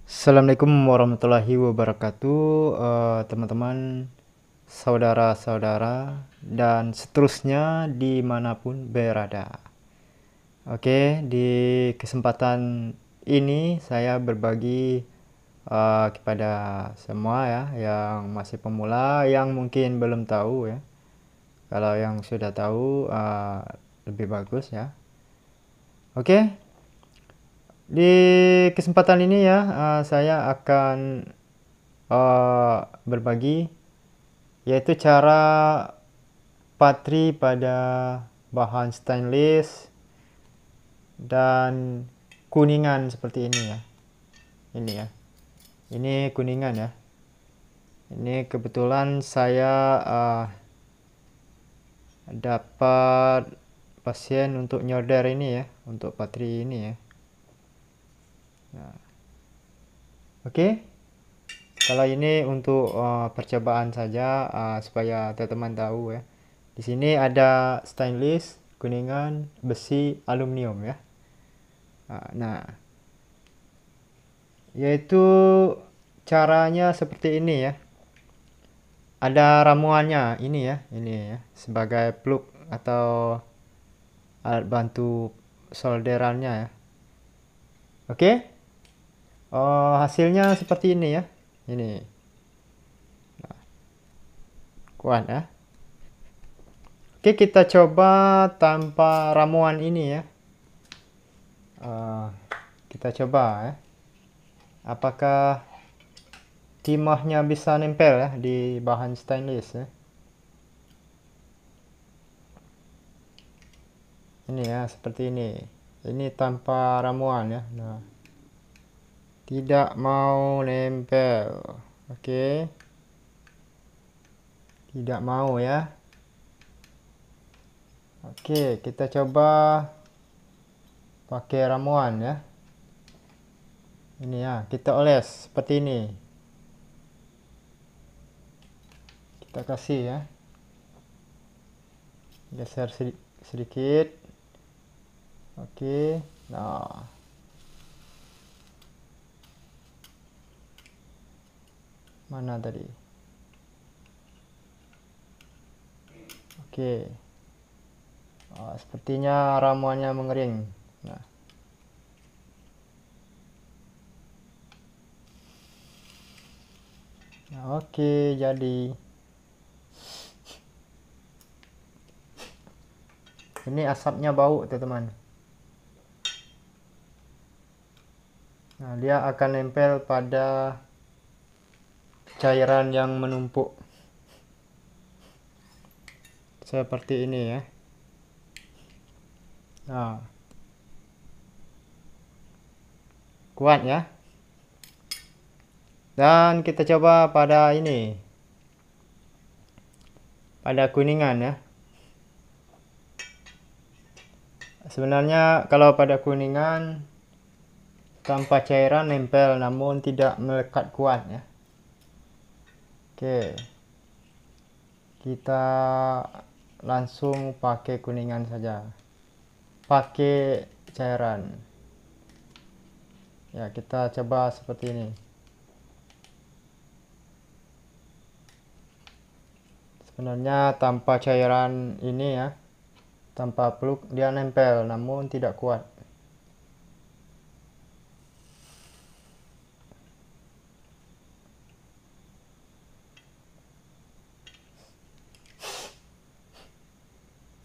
Assalamualaikum warahmatullahi wabarakatuh, teman-teman, saudara-saudara, dan seterusnya dimanapun berada. Oke, di kesempatan ini saya berbagi kepada semua ya, yang masih pemula, yang mungkin belum tahu ya. Kalau yang sudah tahu lebih bagus ya. Oke, di kesempatan ini ya, saya akan berbagi, yaitu cara patri pada bahan stainless dan kuningan seperti ini ya. Ini ya. Ini kuningan ya. Ini kebetulan saya dapat pasien untuk nyolder ini ya, untuk patri ini ya. Nah. Oke. Kalau ini untuk percobaan saja, supaya teman-teman tahu ya. Di sini ada stainless, kuningan, besi, aluminium ya. Nah, yaitu caranya seperti ini ya. Ada ramuannya ini ya, sebagai plug atau alat bantu solderannya ya. Oke. Hasilnya seperti ini ya. Ini. Nah, kuat ya. Oke, kita coba tanpa ramuan ini ya. Kita coba ya. Apakah timahnya bisa nempel ya di bahan stainless ya. Ini ya, seperti ini. Ini tanpa ramuan ya. Nah, tidak mau nempel. Oke. Tidak mau ya. Oke, kita coba pakai ramuan ya. Ini ya, kita oles seperti ini. Kita kasih ya. Geser sedikit. Oke. Nah. Mana tadi? Oke. Sepertinya ramuannya mengering. Nah. Oke, jadi ini asapnya bau teman-teman. Nah, dia akan nempel pada cairan yang menumpuk seperti ini ya. Nah, kuat ya. Dan kita coba pada ini, pada kuningan ya. Sebenarnya kalau pada kuningan tanpa cairan nempel, namun tidak melekat kuat ya. Oke, kita langsung pakai kuningan saja, pakai cairan ya. Kita coba seperti ini. Sebenarnya tanpa cairan ini ya, tanpa plug, dia nempel namun tidak kuat.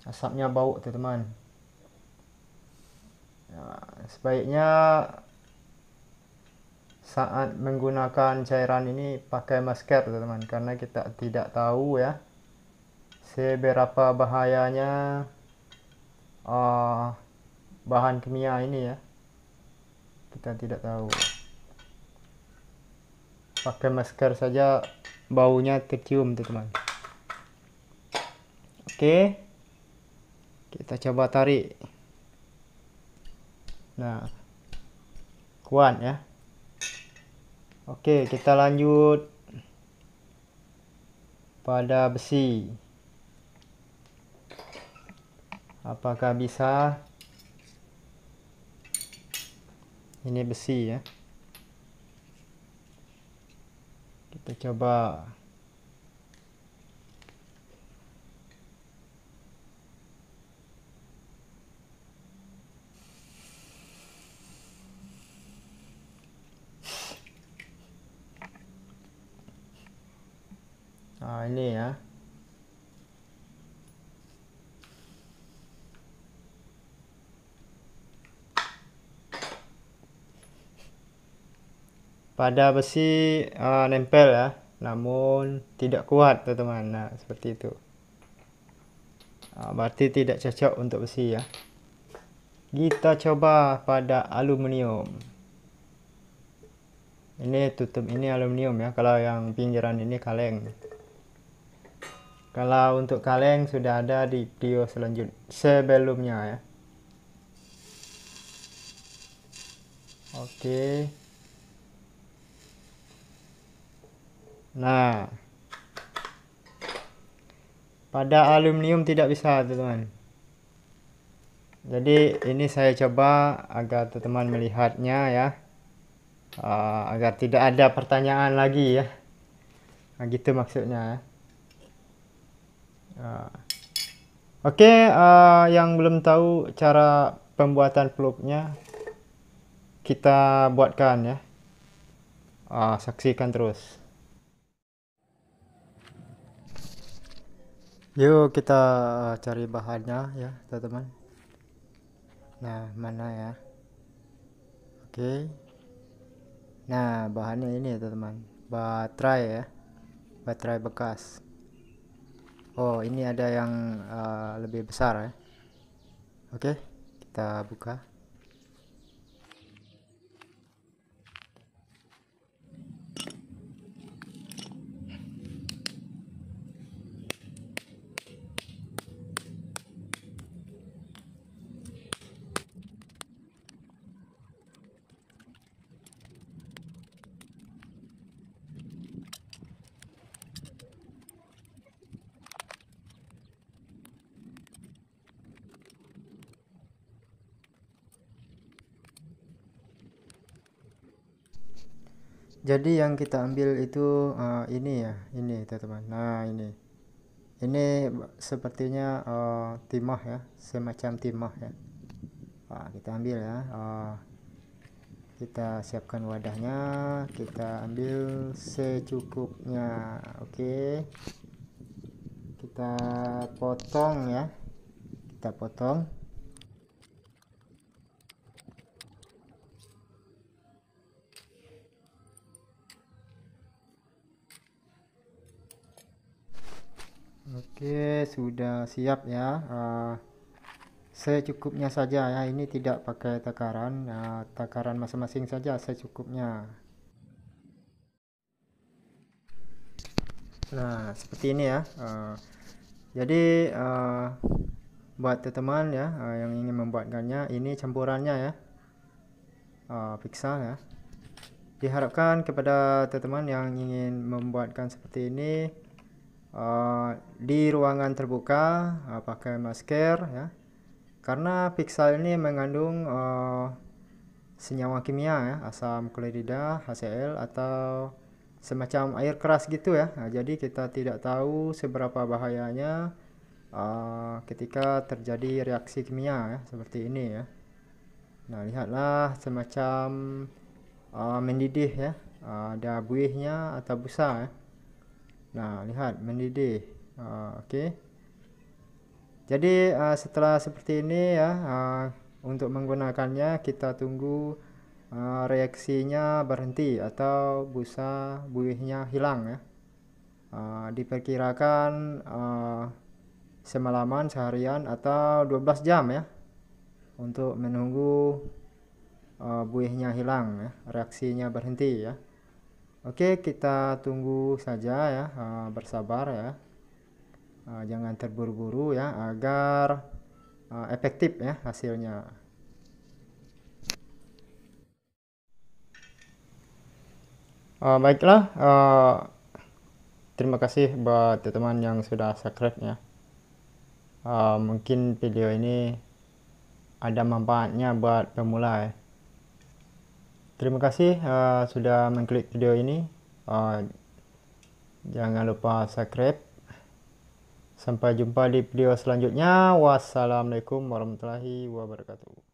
Asapnya bau teman-teman. Ya, sebaiknya saat menggunakan cairan ini pakai masker teman-teman, karena kita tidak tahu ya seberapa bahayanya bahan kimia ini ya. Kita tidak tahu. Pakai masker saja baunya tercium teman-teman. Oke, kita coba tarik. Nah, kuat ya. Oke, kita lanjut pada besi. Apakah bisa? Ini besi ya. Kita coba. Ini ya. Pada besi nempel ya, namun tidak kuat teman-teman. Nah, seperti itu. Berarti tidak cocok untuk besi ya. Kita coba pada aluminium. Ini tutup ini aluminium ya. Kalau yang pinggiran ini kaleng. Kalau untuk kaleng sudah ada di video sebelumnya ya. Oke. Nah, pada aluminium tidak bisa teman-teman. Jadi ini saya coba agar teman-teman melihatnya ya, agar tidak ada pertanyaan lagi ya. Nah, gitu maksudnya. Oke, yang belum tahu cara pembuatan peluknya, kita buatkan ya. Saksikan terus. Yuk kita cari bahannya ya teman-teman. Nah, mana ya? Oke. Nah, bahannya ini teman-teman. Baterai ya. Baterai bekas. Oh, ini ada yang lebih besar ya. Oke, kita buka. Jadi yang kita ambil itu ini ya, ini teman-teman. Nah, ini sepertinya timah ya, semacam timah ya. Kita ambil ya. Kita siapkan wadahnya, kita ambil secukupnya. Oke. Kita potong ya. Kita potong. Oke, sudah siap ya. Secukupnya saja ya. Ini tidak pakai takaran. Takaran masing-masing saja secukupnya. Nah, seperti ini ya. Jadi buat teman-teman ya yang ingin membuatkannya, ini campurannya ya. Pixel ya. Diharapkan kepada teman-teman yang ingin membuatkan seperti ini di ruangan terbuka, pakai masker ya. Karena pixel ini mengandung senyawa kimia ya, asam klorida, HCl atau semacam air keras gitu ya. Jadi kita tidak tahu seberapa bahayanya ketika terjadi reaksi kimia ya, seperti ini ya. Nah, lihatlah semacam mendidih ya, ada buihnya atau busa ya. Nah, lihat mendidih. Oke. Jadi setelah seperti ini ya, untuk menggunakannya kita tunggu reaksinya berhenti atau busa buihnya hilang ya. Diperkirakan semalaman, seharian atau 12 jam ya, untuk menunggu buihnya hilang ya, reaksinya berhenti ya. Oke, kita tunggu saja ya, bersabar ya. Jangan terburu-buru ya, agar efektif ya hasilnya. Baiklah, terima kasih buat teman-teman yang sudah subscribe ya. Mungkin video ini ada manfaatnya buat pemula ya. Terima kasih sudah mengklik video ini. Jangan lupa subscribe. Sampai jumpa di video selanjutnya. Wassalamualaikum warahmatullahi wabarakatuh.